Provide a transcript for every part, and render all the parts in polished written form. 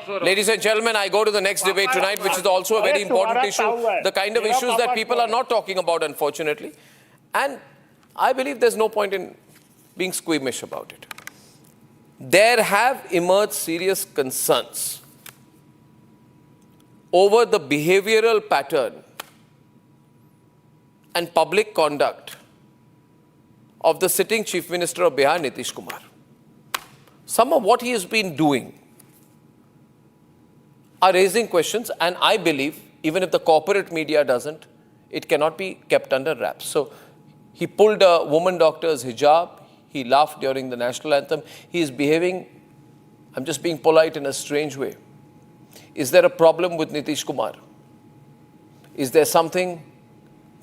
Ladies and gentlemen, I go to the next debate tonight, which is also a very important issue. The kind of issues that people are not talking about, unfortunately. And I believe there's no point in being squeamish about it. There have emerged serious concerns over the behavioral pattern and public conduct of the sitting Chief Minister of Bihar, Nitish Kumar. Some of what he has been doing are raising questions, and I believe, even if the corporate media doesn't, it cannot be kept under wraps. So he pulled a woman doctor's hijab, he laughed during the national anthem, he is behaving, I'm just being polite, in a strange way. Is there a problem with Nitish Kumar? Is there something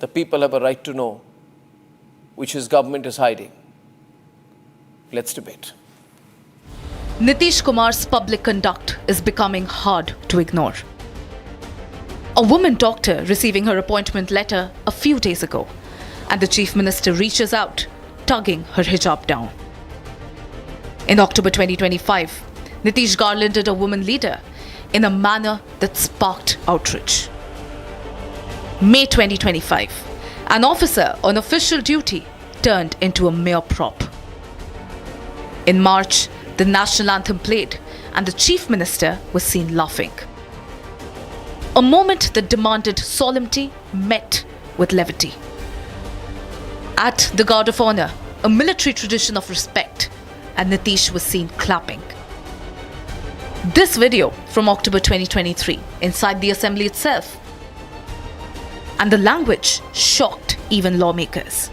the people have a right to know, which his government is hiding? Let's debate. Nitish Kumar's public conduct is becoming hard to ignore. A woman doctor receiving her appointment letter a few days ago, and the Chief Minister reaches out, tugging her hijab down. In October 2025, Nitish garlanded a woman leader in a manner that sparked outrage. May 2025, an officer on official duty turned into a mere prop. In March, the national anthem played and the Chief Minister was seen laughing. A moment that demanded solemnity met with levity. At the Guard of Honor, a military tradition of respect, and Nitish was seen clapping. This video from October 2023 inside the assembly itself. And the language shocked even lawmakers.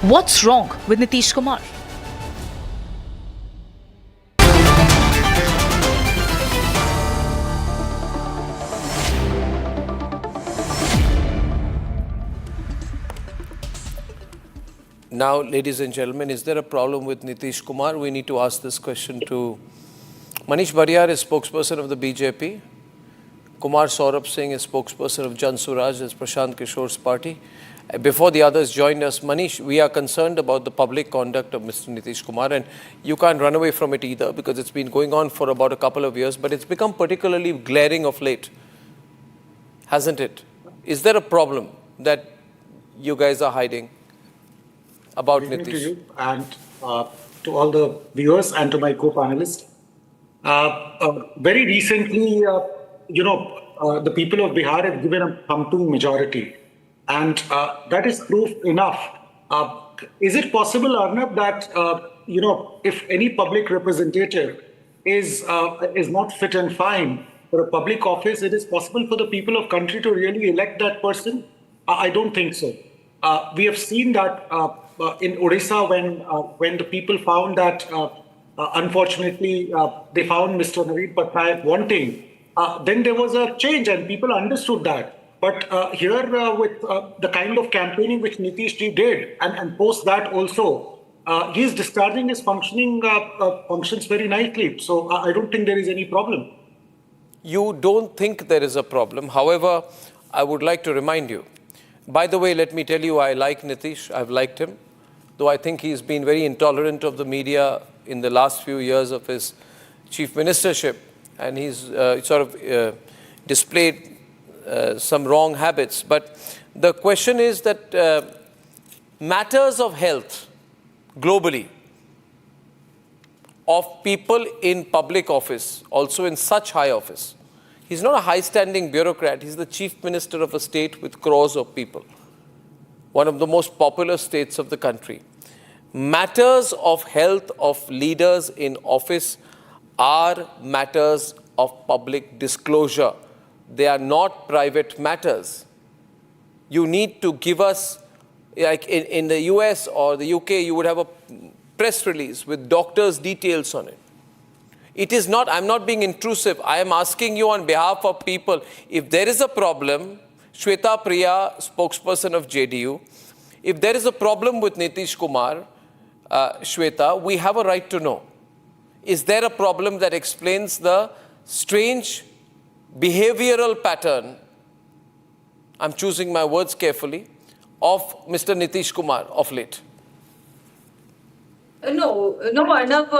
What's wrong with Nitish Kumar? Now, ladies and gentlemen, is there a problem with Nitish Kumar? We need to ask this question to Manish Bariyar, is spokesperson of the BJP. Kumar Saurabh Singh is spokesperson of Jan Suraj, is Prashant Kishore's party. Before the others joined us, Manish, we are concerned about the public conduct of Mr. Nitish Kumar, and you can't run away from it either because it's been going on for about a couple of years, but it's become particularly glaring of late, hasn't it? Is there a problem that you guys are hiding about Nitish? To you and to all the viewers and to my co-panelists. Very recently, the people of Bihar have given a thumping majority, and that is proof enough. Is it possible, Arnab, that if any public representative is not fit and fine for a public office, it is possible for the people of country to really elect that person? I don't think so. We have seen that in Odisha when the people found that unfortunately they found Mr. Naveen Patnaik wanting, then there was a change and people understood that. But here with the kind of campaigning which Nitish ji did and post that also, he is discharging his functions very nicely. So I don't think there is any problem. You don't think there is a problem. However, I would like to remind you. By the way, let me tell you, I like Nitish. I've liked him, though I think he's been very intolerant of the media in the last few years of his chief ministership, and he's sort of displayed some wrong habits. But the question is that matters of health globally, of people in public office, also in such high office. He's not a high-standing bureaucrat. He's the chief minister of a state with crores of people, one of the most populous states of the country. Matters of health of leaders in office are matters of public disclosure. They are not private matters. You need to give us, like in the US or the UK, you would have a press release with doctors' details on it. It is not, I'm not being intrusive. I am asking you on behalf of people, if there is a problem, Shweta Priya, spokesperson of JDU, if there is a problem with Nitish Kumar, Shweta, we have a right to know. Is there a problem that explains the strange behavioral pattern, I'm choosing my words carefully, of Mr. Nitish Kumar of late? No, Arnab,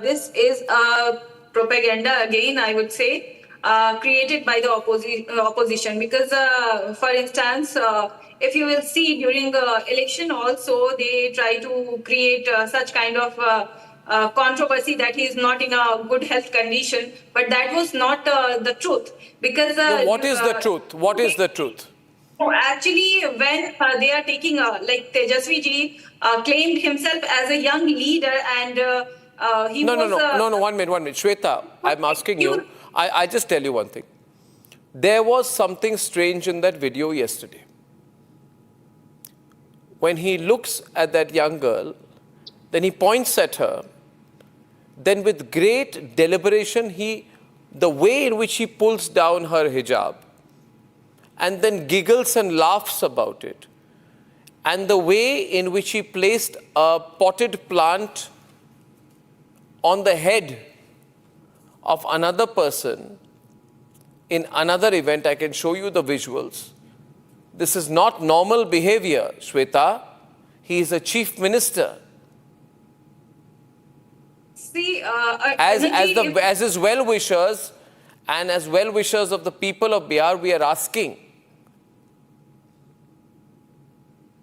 this is a propaganda again, I would say, created by the opposition. Because, for instance, if you will see during the election also, they try to create such kind of controversy that he is not in a good health condition. But that was not the truth. Because What is the truth? What is the truth? no, actually, when they are taking, like Tejasvi ji claimed himself as a young leader, and he No, was. no, 1 minute. Shweta, I'm asking you, I just tell you one thing. There was something strange in that video yesterday. When he looks at that young girl, then he points at her, then with great deliberation, the way in which he pulls down her hijab, and then giggles and laughs about it, and the way in which he placed a potted plant on the head of another person in another event. I can show you the visuals. This is not normal behavior, Shweta. He is a chief minister. See, As his well-wishers and as well-wishers of the people of Bihar, we are asking.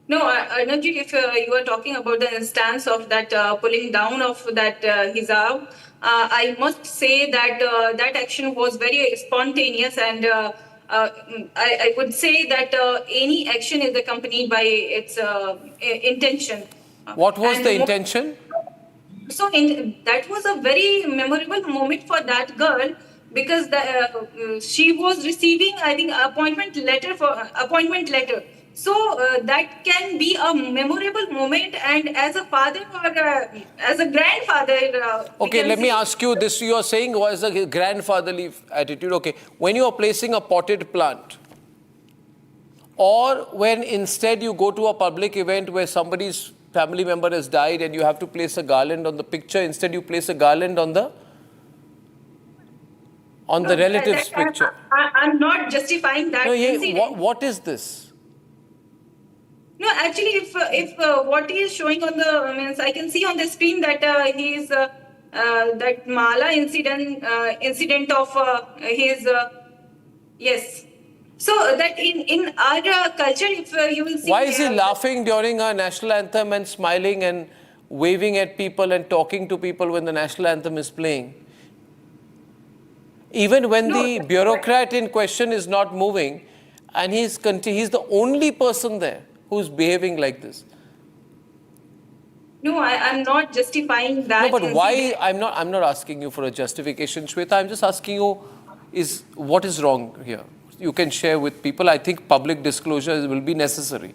No, Arnab ji, if you are talking about the instance of that pulling down of that hijab, I must say that that action was very spontaneous, and I would say that any action is accompanied by its intention. What was And the intention? So that was a very memorable moment for that girl, because she was receiving, I think, appointment letter. So that can be a memorable moment, and as a father or as a grandfather. Okay, let me ask you this. You are saying was a grandfatherly attitude. Okay, when you are placing a potted plant, or when instead you go to a public event where somebody's family member has died and you have to place a garland on the picture, instead you place a garland on the relative's picture. I'm not justifying that. No, incident. what is this? No, actually, if what he is showing on the means, I can see on the screen that he is that Mala incident of his yes. So that in our culture, if you will see, Why is he laughing during our national anthem and smiling and waving at people and talking to people when the national anthem is playing? Even when the bureaucrat in question is not moving, and he's the only person there who's behaving like this. No, I'm not justifying that. No, but why? I'm not asking you for a justification, Shweta. I'm just asking you, what is wrong here? You can share with people. I think public disclosure will be necessary.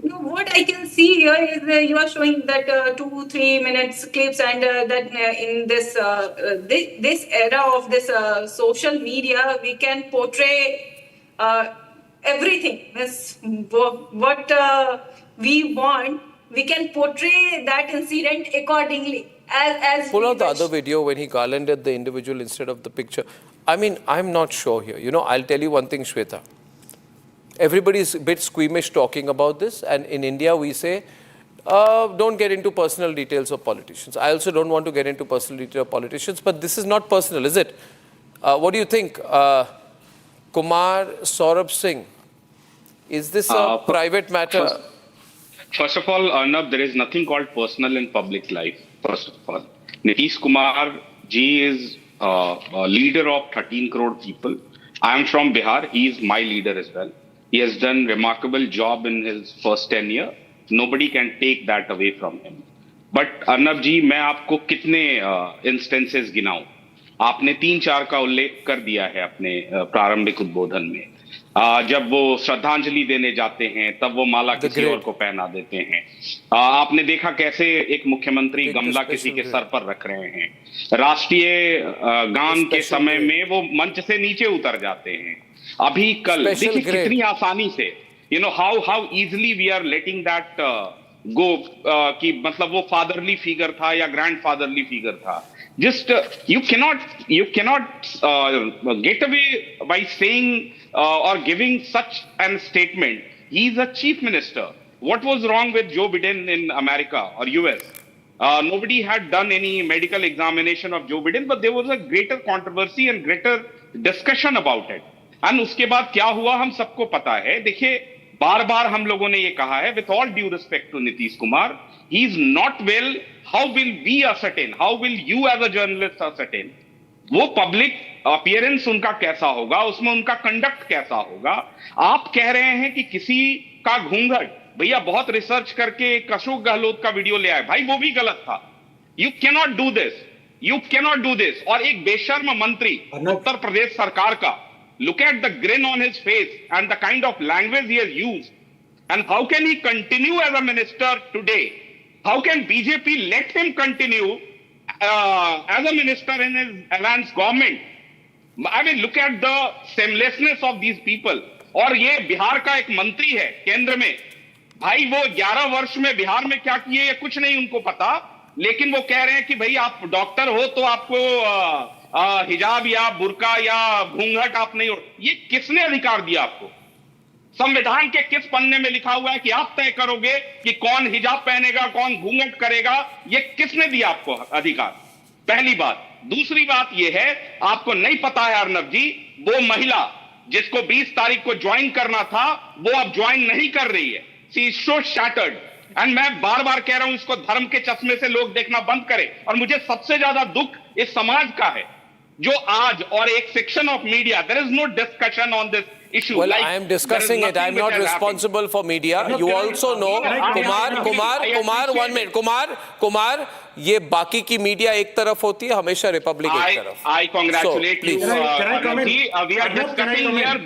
No, what I can see here is you are showing that 2-3 minutes clips, and that in this era of this social media, we can portray everything. What we want, we can portray that incident accordingly. As Pull out the other video when he garlanded the individual instead of the picture. I mean, I'm not sure here. You know, I'll tell you one thing, Shweta. Everybody's a bit squeamish talking about this, and in India we say, don't get into personal details of politicians. I also don't want to get into personal details of politicians, but this is not personal, is it? What do you think? Kumar Saurabh Singh, is this a private matter? First of all, Arnab, there is nothing called personal in public life, first of all. Nitish Kumar ji is a leader of 13 crore people. I am from Bihar. He is my leader as well. He has done remarkable job in his first 10 years. Nobody can take that away from him. But Arnab ji, मैं आपको कितने instances गिनाऊं? आपने 3-4 का उल्लेख कर दिया है अपने प्रारंभिक उद्बोधन में. जब वो श्रद्धांजलि देने जाते हैं तब वो माला किसी और को पहना देते हैं. आपने देखा कैसे एक मुख्यमंत्री गमला किसी के सर पर रख रहे हैं. राष्ट्रीय गान के समय में वो मंच से नीचे उतर जाते हैं. अभी कल देखिए कितनी आसानी से, you know how easily we are letting that go, कि मतलब वो फादरली फिगर था या ग्रैंडफादरली फिगर था. Just you cannot get away by saying or giving such an statement. He is a chief minister. What was wrong with Joe Biden in America or US? Nobody had done any medical examination of Joe Biden, but there was a greater controversy and greater discussion about it. And उसके बाद क्या हुआ हम सबको पता है. देखिए, बार बार हम लोगों ने ये कहा है, with all due respect to Nitish Kumar, he is not well. How will we ascertain? How will you as a journalist ascertain? वो पब्लिक अपीयरेंस उनका कैसा होगा, उसमें उनका कंडक्ट कैसा होगा. आप कह रहे हैं कि किसी का घूंघट, भैया बहुत रिसर्च करके एक अशोक गहलोत का वीडियो ले आए, भाई वो भी गलत था. You cannot do this, you cannot do this. और एक बेशर्म मंत्री उत्तर प्रदेश सरकार का, look at the grin on his face and the kind of language he has used, and how can he continue as a minister today? How can BJP let him continue as a minister in his alliance government? I mean, look at the shamelessness of these people. और ये बिहार का एक मंत्री है केंद्र में, भाई वो 11 वर्ष में बिहार में क्या किए ये कुछ नहीं उनको पता, लेकिन वो कह रहे हैं कि भाई आप डॉक्टर हो तो आपको हिजाब या बुर्का या घूंघट आप नहीं हो. ये किसने अधिकार दिया आपको? संविधान के किस पन्ने में लिखा हुआ है कि आप तय करोगे कि कौन हिजाब पहनेगा, कौन घूंघट करेगा? ये किसने दिया आपको अधिकार? पहली बात. दूसरी बात ये है, आपको नहीं पता है अर्नब जी, वो महिला जिसको 20 तारीख को ज्वाइन करना था वो अब ज्वाइन नहीं कर रही है. She is so shattered. And मैं बार बार कह रहा हूं इसको धर्म के चश्मे से लोग देखना बंद करें. और मुझे सबसे ज्यादा दुख इस समाज का है जो आज, और एक section of media, there is no discussion on this issue. Well, like, I am discussing it. I am not responsible for media. You also know, Kumar, 1 minute. Kumar, ये बाकी की मीडिया एक तरफ होती है, हमेशा रिपब्लिक एक तरफ. I congratulate you. Can I come in? We are discussing here.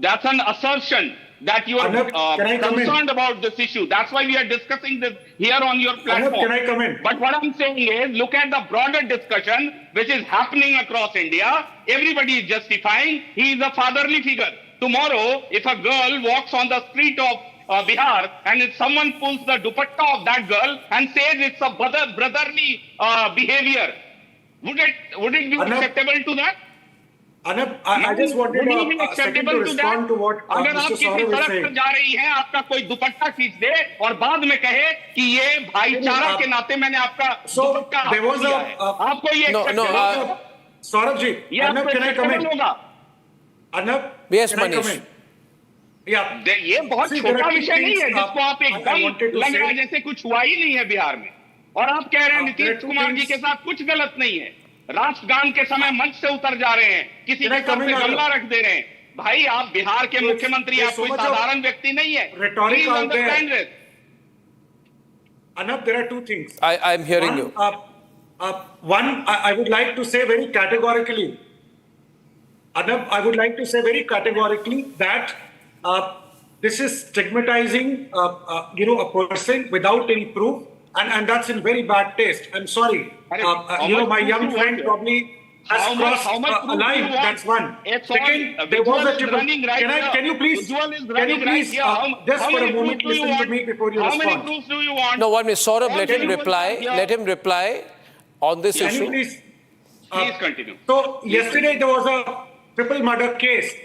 That's an assertion that you are concerned about this issue. That's why we are discussing this here on your platform. Arnab, can I come in? But what I'm saying is, look at the broader discussion which is happening across India. Everybody is justifying he is a fatherly figure. Tomorrow, if a girl walks on the street of Bihar and if someone pulls the dupatta of that girl and says it's a brotherly behavior, would it be acceptable to that? Arnab, I just wanted a second to respond to what अगर आप Mr. किसी Saurav is सड़क saying. पर जा रही हैं, आपका कोई दुपट्टा खींच दे और बाद में कहे कि ये भाईचारा के नाते मैंने आपका दुपट्टा दिया है, आपको ये Saurav ji, Arnab, can I come in? Arnab, Yes, can I come Manish. in? Yeah. ये बहुत छोटा विषय नहीं है जिसको आप एकदम लग रहा है जैसे कुछ हुआ ही नहीं है बिहार में. और आप कह रहे हैं नीतीश कुमार जी के साथ कुछ गलत नहीं है. राष्ट्रगान के समय मंच से उतर जा रहे हैं, किसी के सर पे गमला रख दे रहे हैं. भाई आप बिहार के मुख्यमंत्री, आप कोई साधारण व्यक्ति नहीं है. Rhetoric out there. Arnab, there are two things. I am hearing you. One, I would like to say very categorically, Arnab, I would like to say very categorically that this is stigmatizing, a person without any proof, and that's in very bad taste. I'm sorry. My young friend probably has crossed a line. That's one. Second, there was a triple. Can you please, just for a moment, listen to me before you respond. How many proofs do you want? No, 1 minute. Saurabh, let him reply. Let him reply on this issue. Can you please continue. So, yesterday there was a triple murder case.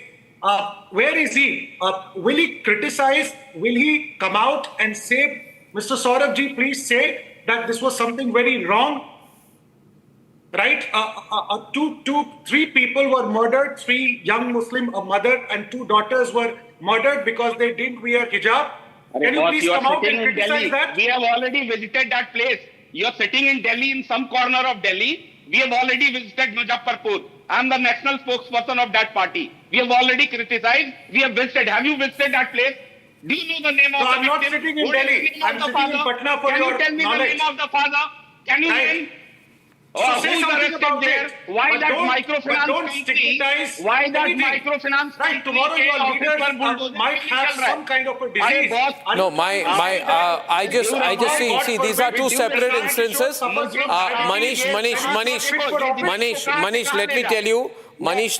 Where is he? Will he criticize? Will he come out and say, Mr. Saurabh ji, please say that this was something very wrong? Right? Three people were murdered. 3 young Muslim, a mother and 2 daughters were murdered because they didn't wear hijab. Can you please come out and criticize that? We have already visited that place. You are sitting in Delhi, in some corner of Delhi. We have already visited Muzaffarpur. I am the national spokesperson of that party. We have already criticized. We have visited. Have you visited that place? Do you know the name of the victim? I'm not sitting in Delhi. I'm sitting in Patna for your knowledge. Can you tell me the name of the father? Can you name? So say something about there? Why that microfinance company? Why that microfinance company? Right, tomorrow your leaders might have some kind of a disease. No, I just see, these are 2 separate instances. Manish,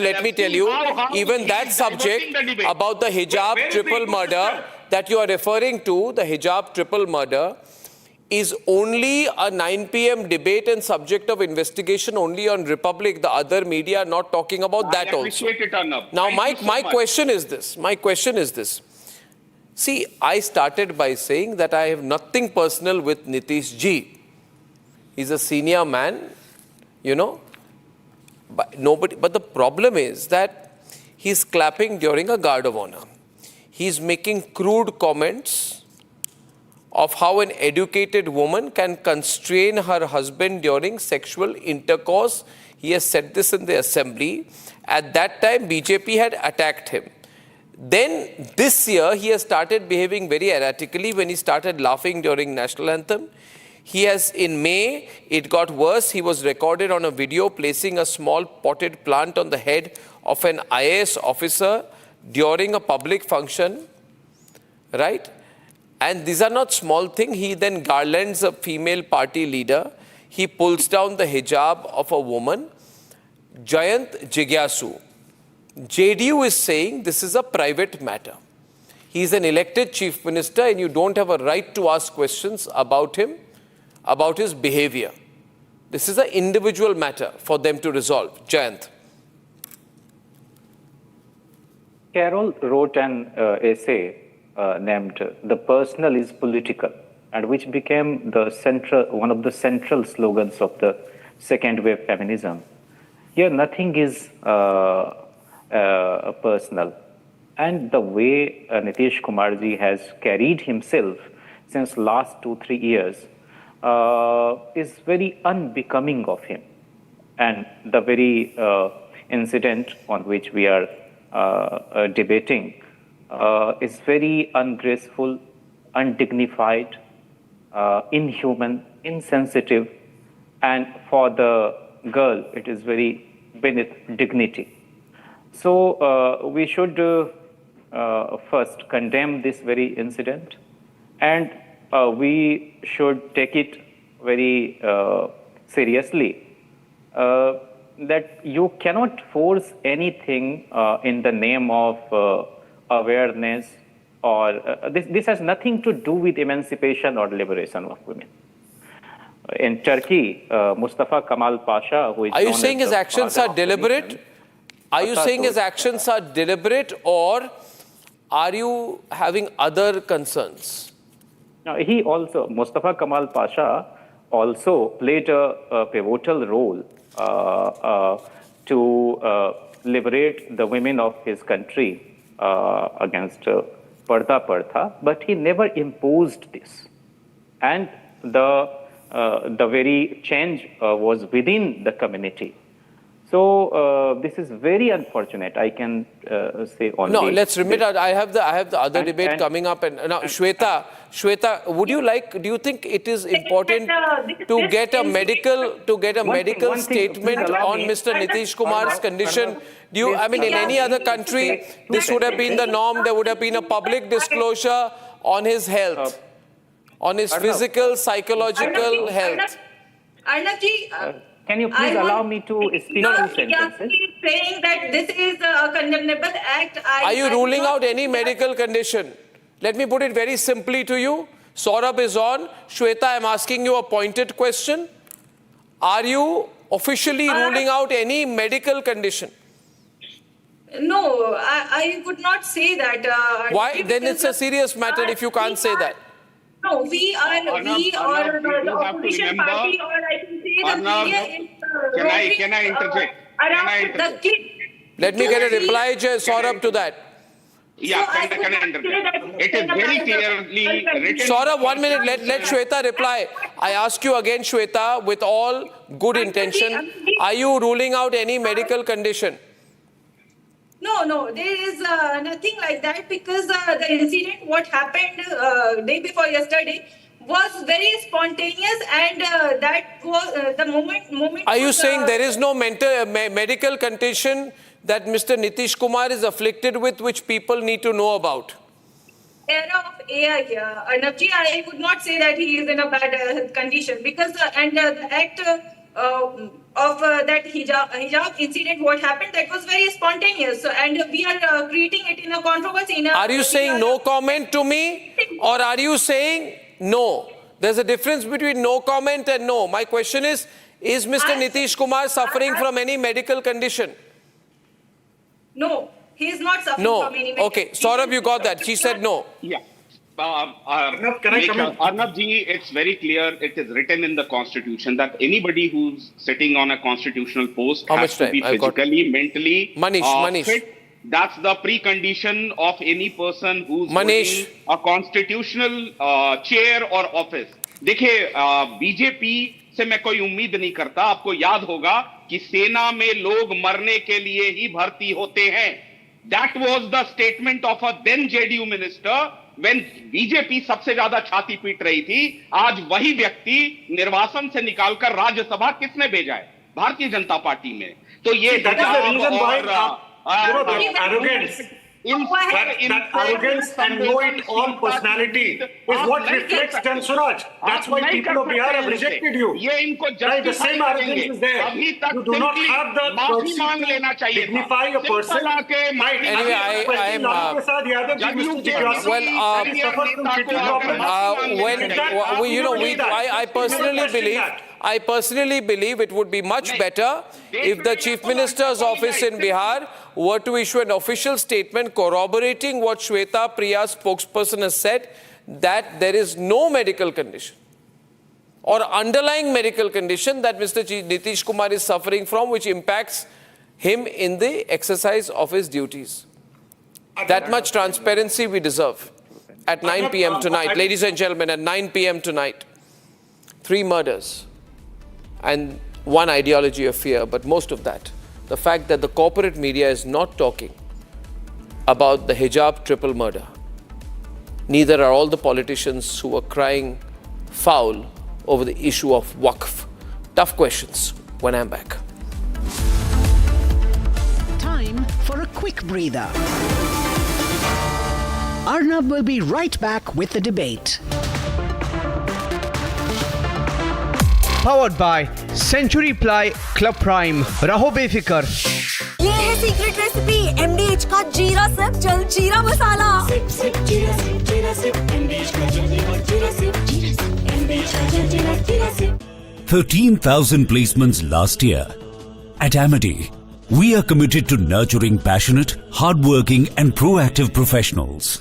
let me tell you, even that subject about the hijab triple murder that you are referring to, the hijab triple murder, is only a 9 p.m. debate and subject of investigation only on Republic. The other media are not talking about that also. I appreciate it, Arnab. Now, my question is this. See, I started by saying that I have nothing personal with Nitish ji. He's a senior man, you know. But the problem is that he's clapping during a guard of honor. He's making crude comments of how an educated woman can constrain her husband during sexual intercourse. He has said this in the assembly. At that time, BJP had attacked him. Then this year, he has started behaving very erratically when he started laughing during national anthem. He has, in May, it got worse. He was recorded on a video placing a small potted plant on the head of an IAS officer during a public function, right? And these are not small things. He then garlands a female party leader. He pulls down the hijab of a woman. Jayant Jigyasu. JDU is saying this is a private matter. He is an elected chief minister and you don't have a right to ask questions about him, about his behavior. This is an individual matter for them to resolve. Jayant. Carol wrote an essay named "The Personal is Political," and which became one of the central slogans of the second wave feminism. Here, nothing is personal, and the way Nitish Kumarji has carried himself since last 2-3 years is very unbecoming of him, and the very incident on which we are debating is very ungraceful, undignified, inhuman, insensitive, and for the girl, it is very beneath dignity. So we should first condemn this very incident, and we should take it very seriously. That you cannot force anything in the name of awareness, or this has nothing to do with emancipation or liberation of women. In Turkey, Mustafa Kemal Pasha, who is Are you saying his actions are deliberate? Are you saying his actions are deliberate, or are you having other concerns? Now, Mustafa Kemal Pasha also played a pivotal role to liberate the women of his country against Parda Partha, but he never imposed this. And the very change was within the community. So this is very unfortunate. I can say only. No, let's remit out. I have the other debate coming up. And now, Shweta, do you think it is important to get a medical statement on Mr. Nitish Kumar's condition? I mean, in any other country, this would have been the norm. There would have been a public disclosure on his health, on his physical, psychological health. Arnab can you please allow me to speak 2 sentences? Saying that this is a condemnable act. Are you ruling out any medical condition? Let me put it very simply to you. Saurabh is on. Shweta, I'm asking you a pointed question. Are you officially ruling out any medical condition? No, I would not say that. Why? Then it's a serious matter if you can't say that. No, we or the opposition party, or I can say the media is Can I interject? Around the kids. Let me get a reply, Saurabh, to that. Yeah, can I interject? It is very clearly written. Saurabh, 1 minute. Let Shweta reply. I ask you again, Shweta, with all good intention, are you ruling out any medical condition? No, there is nothing like that, because the incident, what happened day before yesterday, was very spontaneous, and that was the moment. Are you saying there is no medical condition that Mr. Nitish Kumar is afflicted with, which people need to know about? Era of AI here, Arnabji, I would not say that he is in a bad health condition, because the act of that hijab incident, what happened, that was very spontaneous, and we are creating it in a controversy. Are you saying no comment to me, or are you saying no? There's a difference between no comment and no. My question is Mr. Nitish Kumar suffering from any medical condition? No, He is not suffering No. from any mental Okay, illness. Saurabh, you got that. She said no. Yeah. Can I come in? Arnab ji, it's very clear. It is written in the Constitution that anybody who's sitting on a constitutional post How has much to time? be I've got- physically, mentally Manish. fit. That's the precondition of any person who's Manish. holding a constitutional chair or office. देखिए, BJP से मैं कोई उम्मीद नहीं करता. आपको याद होगा कि सेना में लोग मरने के लिए ही भर्ती होते हैं. That was the statement of a then JDU minister when BJP सबसे ज्यादा छाती पीट रही थी. आज वही व्यक्ति निर्वासन से निकालकर राज्यसभा किसने भेजा है? भारतीय जनता पार्टी में. तो ये That is the reason why, और that arrogance, that arrogance and know-it-all personality is what reflects Jan Swaraj. That's why people of Bihar have rejected you. ये इनको Right, the same arrogance is there. अभी तक You do not have the माफी मांग courtesy लेना to चाहिए. dignify a person. Right. Anyway, I am, Lalu Prasad Yadav ji, Mr. Jigyasi, well, he suffers from kidney problem. I personally believe it would be much better if the Chief Minister's office in Bihar were to issue an official statement corroborating what Shweta Priya's spokesperson has said, that there is no medical condition or underlying medical condition that Mr. Nitish Kumar is suffering from, which impacts him in the exercise of his duties. That much transparency we deserve. At 9 p.m. tonight, ladies and gentlemen, at 9 p.m. tonight, 3 murders and 1 ideology of fear, but most of that, the fact that the corporate media is not talking about the hijab triple murder. Neither are all the politicians who are crying foul over the issue of Waqf. Tough questions when I'm back. Time for a quick breather. Arnab will be right back with the debate. Powered by Century Ply Club Prime. Raho befikar. ये है secret recipe MDH का जीरा SIP जल जीरा मसाला. SIP SIP जीरा SIP MDH का जल जीरा सिप MDH का जल जीरा SIP. 13,000 placements last year. At Amity, we are committed to nurturing passionate, hardworking and proactive professionals.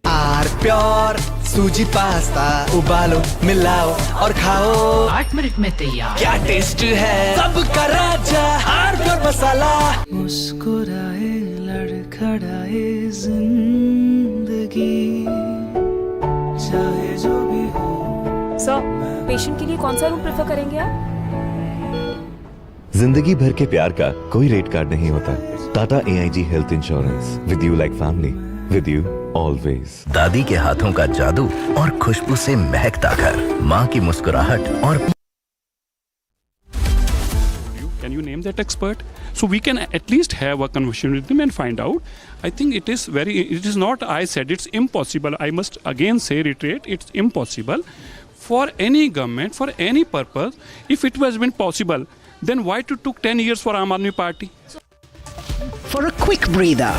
आर प्योर सूजी पास्ता उबालो मिलाओ और खाओ 8 मिनट में तैयार. क्या टेस्ट है सबका राजा आर प्योर मसाला. मुस्कुराए लड़खड़ाए जिंदगी चाहे जो भी हो. सर, पेशेंट के लिए कौन सा रूम प्रेफर करेंगे आप? जिंदगी भर के प्यार का कोई रेट कार्ड नहीं होता. Tata AIG health insurance, with you like family, with you always. दादी के हाथों का जादू और खुशबू से महकता घर, माँ की मुस्कुराहट और Can you name that expert? So we can at least have a conversation with them and find out. I think it is not I said it's impossible. I must again reiterate, it's impossible for any government, for any purpose. If it has been possible, then why it took 10 years for Aam Aadmi Party? For a quick breather.